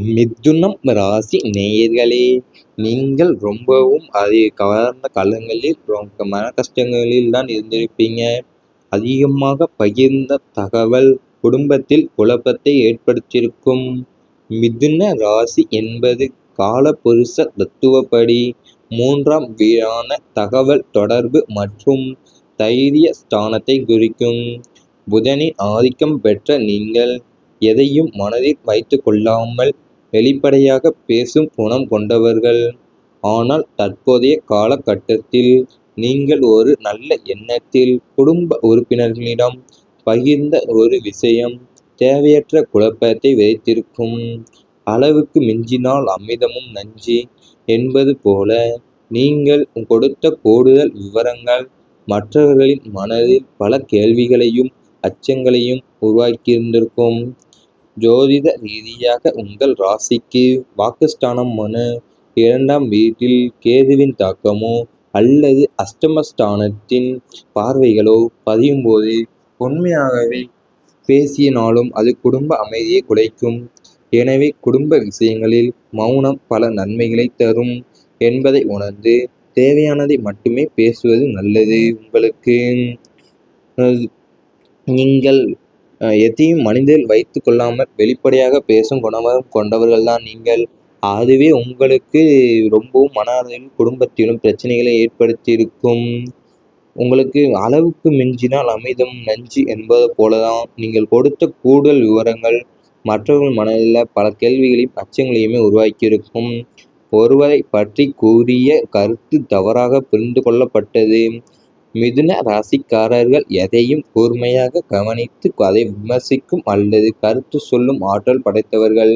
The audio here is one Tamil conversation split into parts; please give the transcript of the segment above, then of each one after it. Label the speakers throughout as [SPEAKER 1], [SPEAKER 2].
[SPEAKER 1] மிதுனம் ராசி நேயர்களே, நீங்கள் ரொம்பவும் அதை கவர்ந்த காலங்களில் மன கஷ்டங்களில் தான் இருந்திருப்பீங்க. அதிகமாக பகிர்ந்த தகவல் குடும்பத்தில் குழப்பத்தை ஏற்படுத்தியிருக்கும். மிதுன ராசி என்பது காலபுருஷ தத்துவப்படி 3ஆம் வீடான தகவல் தொடர்பு மற்றும் தைரிய ஸ்தானத்தை குறிக்கும். புதனின் ஆதிக்கம் பெற்ற நீங்கள் எதையும் மனதில் வைத்துக் கொள்ளாமல் வெளிப்படையாக பேசும் குணம் கொண்டவர்கள். ஆனால் தற்போதைய காலகட்டத்தில் நீங்கள் ஒரு நல்ல எண்ணத்தில் குடும்ப உறுப்பினர்களிடம் பகிர்ந்த ஒரு விஷயம் தேவையற்ற குழப்பத்தை விதைத்திருக்கும். அளவுக்கு மிஞ்சினால் அமிர்தமும் நஞ்சு என்பது போல நீங்கள் கொடுத்த கூடுதல் விவரங்கள் மற்றவர்களின் மனதில் பல கேள்விகளையும் அச்சங்களையும் உருவாக்கியிருந்திருக்கும். ஜோதிட ரீதியாக உங்கள் ராசிக்கு வாக்குஸ்தானமான 2ஆம் வீட்டில் கேதுவின் தாக்கமோ அல்லது அஷ்டமஸ்தானத்தின் பார்வைகளோ பதியும் போது உண்மையாகவே பேசினாலும் அது குடும்ப அமைதியை குலைக்கும். எனவே குடும்ப விஷயங்களில் மௌனம் பல நன்மைகளை தரும் என்பதை உணர்ந்து தேவையானதை மட்டுமே பேசுவது நல்லது. உங்களுக்கு நீங்கள் எதையும் மனதில் வைத்து கொள்ளாமல் வெளிப்படையாக பேசும் குணம் கொண்டவர்கள் தான் நீங்கள். அதுவே உங்களுக்கு ரொம்பவும் மன அளவில் குடும்பத்திலும் பிரச்சனைகளை ஏற்படுத்தியிருக்கும். உங்களுக்கு அளவுக்கு மிஞ்சினால் அமிர்தம் நஞ்சு என்பது போலதான் நீங்கள் கொடுத்த கூடுதல் விவரங்கள் மற்றவர்கள் மனதில் பல கேள்விகளையும் அச்சங்களையுமே உருவாக்கியிருக்கும். ஒருவரை பற்றி கூறிய கருத்து தவறாக புரிந்து கொள்ளப்பட்டது. மிதுன ராசிக்காரர்கள் எதையும் கூர்மையாக கவனித்து அதை விமர்சிக்கும் அல்லது கருத்து சொல்லும் ஆற்றல் படைத்தவர்கள்.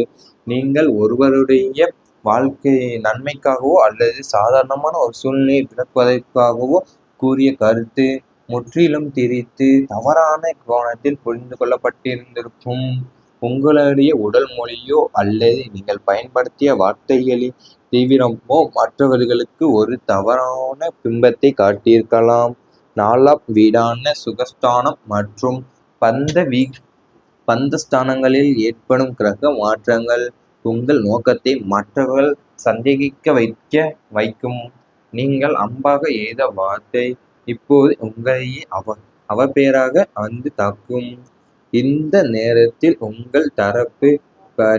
[SPEAKER 1] நீங்கள் ஒருவருடைய வாழ்க்கை நன்மைக்காகவோ அல்லது சாதாரணமான ஒரு சூழ்நிலையை விளக்குவதற்காகவோ கூறிய கருத்து முற்றிலும் திரித்து தவறான கோணத்தில் புரிந்து கொள்ளப்பட்டிருந்திருக்கும். உங்களுடைய உடல் மொழியோ அல்லது நீங்கள் பயன்படுத்திய வார்த்தைகளின் தீவிரமோ மற்றவர்களுக்கு ஒரு தவறான பிம்பத்தை காட்டியிருக்கலாம். 4ஆம் வீடான சுகஸ்தானம் மற்றும் பந்தஸ்தானங்களில் ஏற்படும் கிரக மாற்றங்கள் உங்கள் நோக்கத்தை மற்றவர்கள் சந்தேகிக்க வைக்கும். நீங்கள் அம்பாக எய்த வார்த்தை இப்போது உங்களையே அவப்பேறாக வந்து தாக்கும். இந்த நேரத்தில் உங்கள் தரப்பு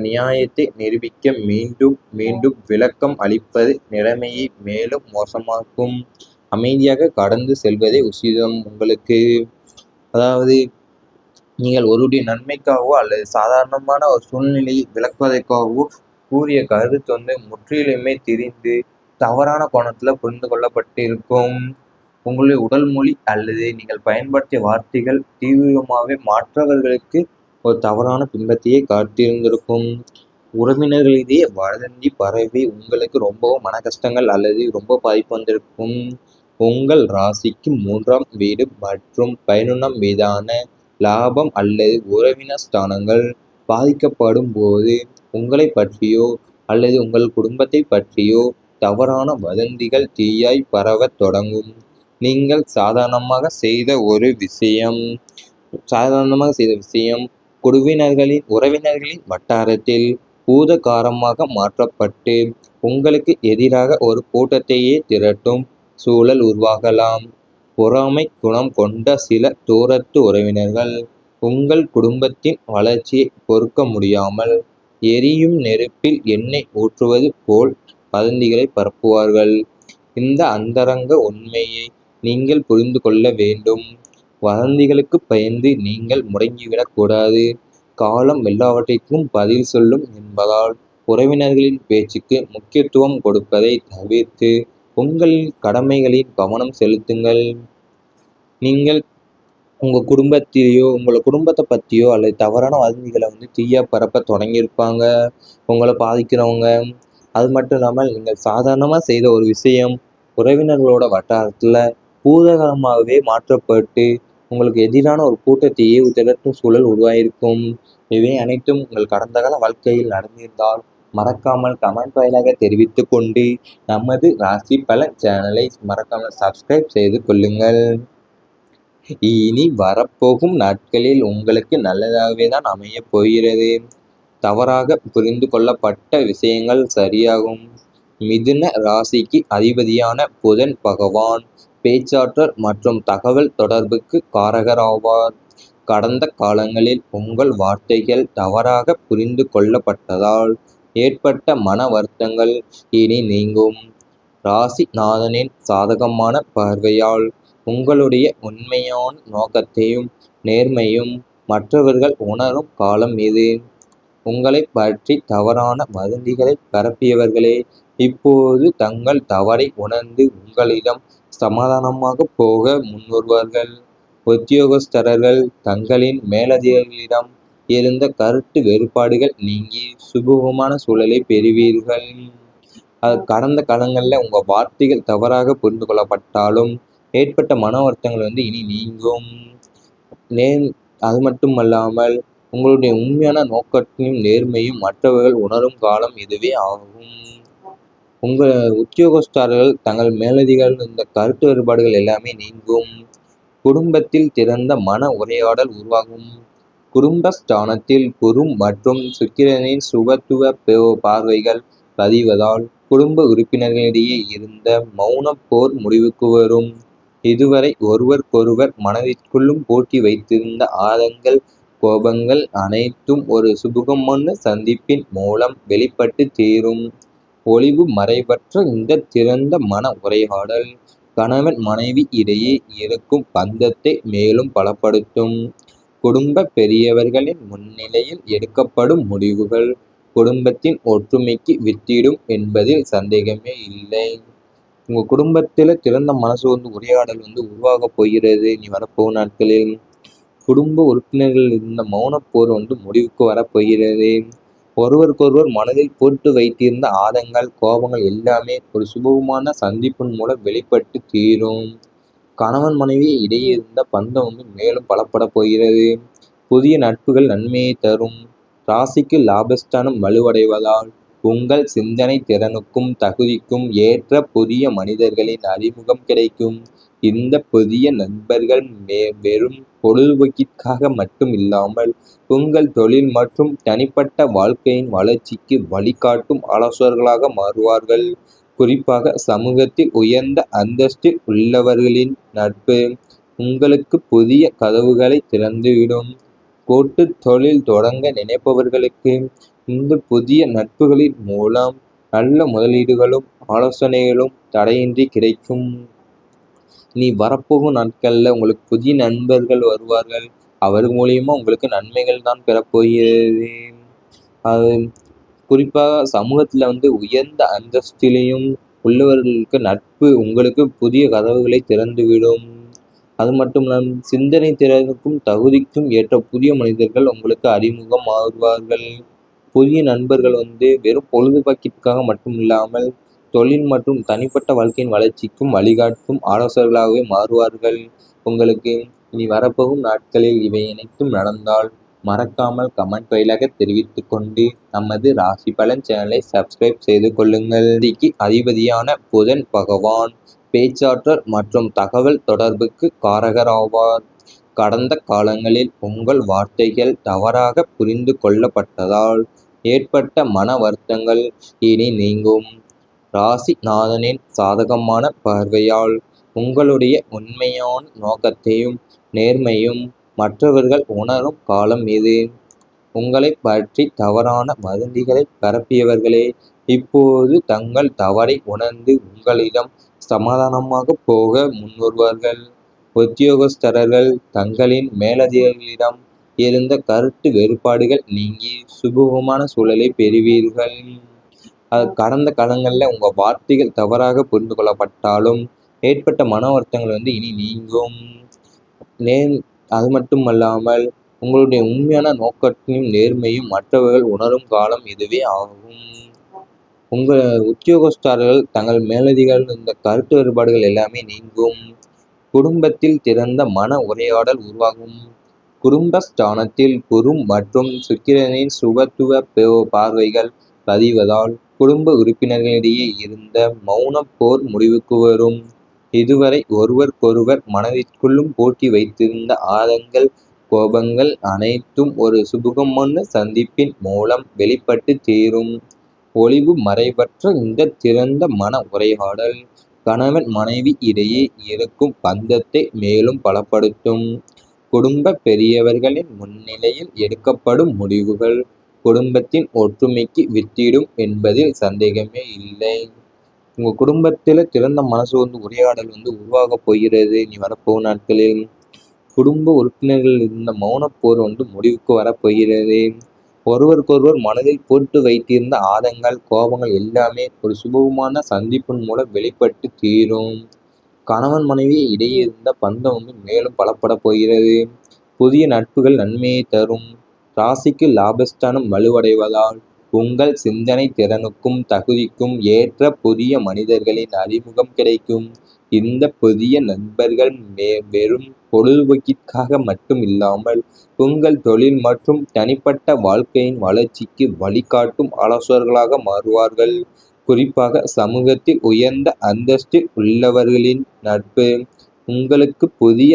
[SPEAKER 1] நியாயத்தை நிரூபிக்க மீண்டும் மீண்டும் விளக்கம் அளிப்பது நிலைமையை மேலும் மோசமாக்கும். அமைதியாக கடந்து செல்வதே உசிதம் உங்களுக்கு. அதாவது நீங்கள் ஒருவருடைய நன்மைக்காகவோ அல்லது சாதாரணமான ஒரு சூழ்நிலையை விளக்குவதற்காகவோ கூறிய கருத்து முற்றிலுமே திரிந்து தவறான கோணத்தில் புரிந்து கொள்ளப்பட்டிருக்கும். உங்களுடைய உடல் மொழி அல்லது நீங்கள் பயன்படுத்திய வார்த்தைகள் தீவிரமாகவே மற்றவர்களுக்கு ஒரு தவறான பிம்பத்தையே காட்டியிருந்திருக்கும். உறவினர்களிடையே வதந்தி பரவி உங்களுக்கு ரொம்பவும் மன கஷ்டங்கள் அல்லது ரொம்ப பாதிப்பு வந்திருக்கும். உங்கள் ராசிக்கு 3ஆம் வீடு மற்றும் 11ஆம் வீடான லாபம் அல்லது உறவினர் ஸ்தானங்கள் பாதிக்கப்படும் போது உங்களை பற்றியோ அல்லது உங்கள் குடும்பத்தை பற்றியோ தவறான வதந்திகள் தீயாய் பரவத் தொடங்கும். நீங்கள் சாதாரணமாக செய்த விஷயம் உறவினர்களின் வட்டாரத்தில் பூதகாரமாக மாற்றப்பட்டு உங்களுக்கு எதிராக ஒரு கூட்டத்தையே திரட்டும் சூழல் உருவாகலாம். பொறாமை குணம் கொண்ட சில தூரத்து உறவினர்கள் உங்கள் குடும்பத்தின் வளர்ச்சியை பொறுக்க முடியாமல் எரியும் நெருப்பில் எண்ணெய் ஊற்றுவது போல் வதந்திகளை பரப்புவார்கள். இந்த அந்தரங்க உண்மையை நீங்கள் புரிந்து கொள்ள வேண்டும். வதந்திகளுக்கு பயந்து நீங்கள் முடங்கிவிடக் கூடாது. காலம் எல்லாவற்றிற்கும் பதில் சொல்லும் என்பதால் உறவினர்களின் பேச்சுக்கு முக்கியத்துவம் கொடுப்பதை தவிர்த்து உங்கள் கடமைகளில் கவனம் செலுத்துங்கள். நீங்கள் உங்கள் குடும்பத்தை பற்றியோ அல்லது தவறான வதந்திகளை தீயா பரப்ப தொடங்கியிருப்பாங்க உங்களை பாதிக்கிறவங்க. அது மட்டும் இல்லாமல் நீங்கள் சாதாரணமாக செய்த ஒரு விஷயம் உறவினர்களோட வட்டாரத்தில் பூதகரமாகவே மாற்றப்பட்டு உங்களுக்கு எதிரான ஒரு கூட்டத்தையே திரட்டும் சூழல் உருவாயிருக்கும். இவை அனைத்தும் உங்கள் கடந்த கால வாழ்க்கையில் நடந்திருந்தால் மறக்காமல் கமெண்ட் வாயிலாக தெரிவித்து கொண்டு நமது ராசி பலன் சேனலை மறக்காமல் சப்ஸ்கிரைப் செய்து கொள்ளுங்கள். இனி வரப்போகும் நாட்களில் உங்களுக்கு நல்லதாகவே தான் அமையப் போகிறது. தவறாக புரிந்து கொள்ளப்பட்ட விஷயங்கள் சரியாகும். மிதுன ராசிக்கு அதிபதியான புதன் பகவான் பேச்சாற்றல் மற்றும் தகவல் தொடர்புக்கு காரகராவார். கடந்த காலங்களில் உங்கள் வார்த்தைகள் தவறாக புரிந்து கொள்ளப்பட்டதால் ஏற்பட்ட மன வருத்தங்கள் இனி நீங்கும். ராசிநாதனின் சாதகமான பார்வையால் உங்களுடைய உண்மையான நோக்கத்தையும் நேர்மையும் மற்றவர்கள் உணரும் காலம் இது. உங்களைப் பற்றி தவறான வதந்திகளை பரப்பியவர்களே இப்போது தங்கள் தவறை உணர்ந்து உங்களிடம் சமாதானமாக போக முன்வருவார்கள். உத்தியோகஸ்தர்கள் தங்களின் மேலதிகாரிகளிடம் இருந்த கருத்து வேறுபாடுகள் நீங்கி சுமூகமான சூழலை பெறுவீர்கள். கடந்த காலங்களில் உங்கள் வார்த்தைகள் தவறாக புரிந்து கொள்ளப்பட்டாலும் ஏற்பட்ட மன வருத்தங்கள் இனி நீங்கும். அது மட்டுமல்லாமல் உங்களுடைய உண்மையான நோக்கத்தையும் நேர்மையும் மற்றவர்கள் உணரும் காலம் இதுவே ஆகும். உங்கள் உத்தியோகஸ்தர்கள் தங்கள் மேலதிகாரிகள் இந்த கருத்து வேறுபாடுகள் எல்லாமே நீங்கும். குடும்பத்தில் திறந்த மன உரையாடல் உருவாகும். குடும்பஸ்தானத்தில் குரு மற்றும் சுக்கிரனின் சுபத்துவ பார்வைகள் பதிவதால் குடும்ப உறுப்பினர்களிடையே இருந்த மௌனப் போர் முடிவுக்கு வரும். இதுவரை ஒருவருக்கொருவர் மனதிற்குள்ளும் பூட்டி வைத்திருந்த ஆதங்கள் கோபங்கள் அனைத்தும் ஒரு சுமூகமான சந்திப்பின் மூலம் வெளிப்பட்டு தீரும். ஒளிவு மறைவற்ற இந்த திறந்த மன உரையாடல் கணவன் மனைவி இடையே இருக்கும் பந்தத்தை மேலும் பலப்படுத்தும். குடும்ப பெரியவர்களின் முன்னிலையில் எடுக்கப்படும் முடிவுகள் குடும்பத்தின் ஒற்றுமைக்கு வித்திடும் என்பதில் சந்தேகமே இல்லை. உங்கள் குடும்பத்தில் திறந்த மனசு உரையாடல் உருவாகப் போகிறது. நீ வரப்போகும் நாட்களில் குடும்ப உறுப்பினர்கள் இருந்த மௌனப்போர் முடிவுக்கு வரப்போகிறது. ஒருவருக்கொருவர் மனதில் போட்டு வைத்திருந்த ஆதங்கள் கோபங்கள் எல்லாமே ஒரு சுமூகமான சந்திப்பின் மூலம் வெளிப்பட்டு தீரும். கணவன் மனைவி இடையே இருந்த பந்தம் மேலும் பலப்பட போகிறது. புதிய நட்புகள் நன்மையை தரும். ராசிக்கு லாபஸ்தானம் வலுவடைவதால் உங்கள் சிந்தனை திறனுக்கும் தகுதிக்கும் ஏற்ற புதிய மனிதர்களின் அறிமுகம் கிடைக்கும். இந்த புதிய நண்பர்கள் வெறும் பொழுதுபோக்கிற்காக மட்டும் இல்லாமல் உங்கள் தொழில் மற்றும் தனிப்பட்ட வாழ்க்கையின் வளர்ச்சிக்கு வழிகாட்டும் ஆலோசகர்களாக மாறுவார்கள். குறிப்பாக சமூகத்தில் உயர்ந்த அந்தஸ்தில் உள்ளவர்களின் நட்பு உங்களுக்கு புதிய கதவுகளை திறந்துவிடும். கூட்டு தொழில் தொடங்க நினைப்பவர்களுக்கு இந்த புதிய நட்புகளின் மூலம் நல்ல முதலீடுகளும் ஆலோசனைகளும் தடையின்றி கிடைக்கும். நீ வரப்போகும் நாட்களில் உங்களுக்கு புதிய நண்பர்கள் வருவார்கள். அவர் மூலியமா உங்களுக்கு நன்மைகள் தான் பெறப்போகிறது. அது குறிப்பாக சமூகத்தில் உயர்ந்த அந்தஸ்திலையும் உள்ளவர்களுக்கு நட்பு உங்களுக்கு புதிய கதவுகளை திறந்துவிடும். அது மட்டும் இல்லாமல் சிந்தனை திறனுக்கும் தகுதிக்கும் ஏற்ற புதிய மனிதர்கள் உங்களுக்கு அறிமுகம் ஆகுவார்கள். புதிய நண்பர்கள் வெறும் பொழுதுபோக்கிற்காக மட்டும் இல்லாமல் தொழில் மற்றும் தனிப்பட்ட வாழ்க்கையின் வளர்ச்சிக்கும் வழிகாட்டும் ஆலோசகர்களாகவே மாறுவார்கள். உங்களுக்கு இனி வரப்போகும் நாட்களில் இவை அனைத்தும் நடந்தால் மறக்காமல் கமெண்ட் வாயிலாக தெரிவித்துக் கொண்டு நமது ராசி பலன் சேனலை சப்ஸ்கிரைப் செய்து கொள்ளுங்கள். அதிபதியான புதன் பகவான் பேச்சாற்றல் மற்றும் தகவல் தொடர்புக்கு காரகராவார். கடந்த காலங்களில் உங்கள் வார்த்தைகள் தவறாக புரிந்து கொள்ளப்பட்டதால் ஏற்பட்ட மன வருத்தங்கள் இனி நீங்கும். ராசிநாதனின் சாதகமான பார்வையால் உங்களுடைய உண்மையான நோக்கத்தையும் நேர்மையும் மற்றவர்கள் உணரும் காலம் இது. உங்களைப் பற்றி தவறான வதந்திகளை பரப்பியவர்களே இப்போது தங்கள் தவறை உணர்ந்து உங்களிடம் சமாதானமாக போக முன்வருவார்கள். உத்தியோகஸ்தர்கள் தங்களின் மேலதிகாரிகளிடம் இருந்த கருத்து வேறுபாடுகள் நீங்கி சுமூகமான சூழலை பெறுவீர்கள். கடந்த காலங்களில் உங்கள் வார்த்தைகள் தவறாக புரிந்து கொள்ளப்பட்டாலும் ஏற்பட்ட மன வருத்தங்கள் இனி நீங்கும். அது மட்டுமல்லாமல் உங்களுடைய உண்மையான நோக்கத்தையும் நேர்மையும் மற்றவர்கள் உணரும் காலம் இதுவே ஆகும். உங்கள் உத்தியோகஸ்தர்கள் தங்கள் மேலதிகாரிகள் இந்த கருத்து வேறுபாடுகள் எல்லாமே நீங்கும். குடும்பத்தில் திறந்த மன உரையாடல் உருவாகும். குடும்பஸ்தானத்தில் குரு மற்றும் சுக்கிரனின் சுபத்துவ பார்வைகள் பதிவதால் குடும்ப உறுப்பினர்களிடையே இருந்த மௌனப் போர் முடிவுக்கு வரும். இதுவரை ஒருவருக்கொருவர் மனதிற்குள்ளும் பூட்டி வைத்திருந்த ஆதங்கள் கோபங்கள் அனைத்தும் ஒரு சுமூகமான சந்திப்பின் மூலம் வெளிப்பட்டு தீரும். ஒளிவு மறைவற்ற இந்த திறந்த மன உரையாடல் கணவன் மனைவி இடையே இருக்கும் பந்தத்தை மேலும் பலப்படுத்தும். குடும்ப பெரியவர்களின் முன்னிலையில் எடுக்கப்படும் முடிவுகள் குடும்பத்தின் ஒற்றுமைக்கு வித்திடும் என்பதில் சந்தேகமே இல்லை. உங்க குடும்பத்துல திறந்த மனசு உரையாடல் உருவாகப் போகிறது இனி வரப்போகும் நாட்களில். குடும்ப உறுப்பினர்கள் இருந்த மௌனப்போர் முடிவுக்கு வரப்போகிறது. ஒருவருக்கொருவர் மனதில் போட்டு வைத்திருந்த ஆதங்கள் கோபங்கள் எல்லாமே ஒரு சுமூகமான சந்திப்பின் மூலம் வெளிப்பட்டு தீரும். கணவன் மனைவி இடையே இருந்த பந்தம் மேலும் பலப்பட போகிறது. புதிய நட்புகள் நன்மையை தரும். ராசிக்கு லாபஸ்தானம் வலுவடைவதால் உங்கள் சிந்தனை திறனுக்கும் தகுதிக்கும் ஏற்ற புதிய மனிதர்களின் அறிமுகம் கிடைக்கும். இந்த புதிய நண்பர்கள் வெறும் பொழுதுபோக்கிற்காக மட்டும் இல்லாமல் உங்கள் தொழில் மற்றும் தனிப்பட்ட வாழ்க்கையின் வளர்ச்சிக்கு வழிகாட்டும் ஆலோசகர்களாக மாறுவார்கள். குறிப்பாக சமூகத்தில் உயர்ந்த அந்தஸ்தில் உள்ளவர்களின் நட்பு உங்களுக்கு புதிய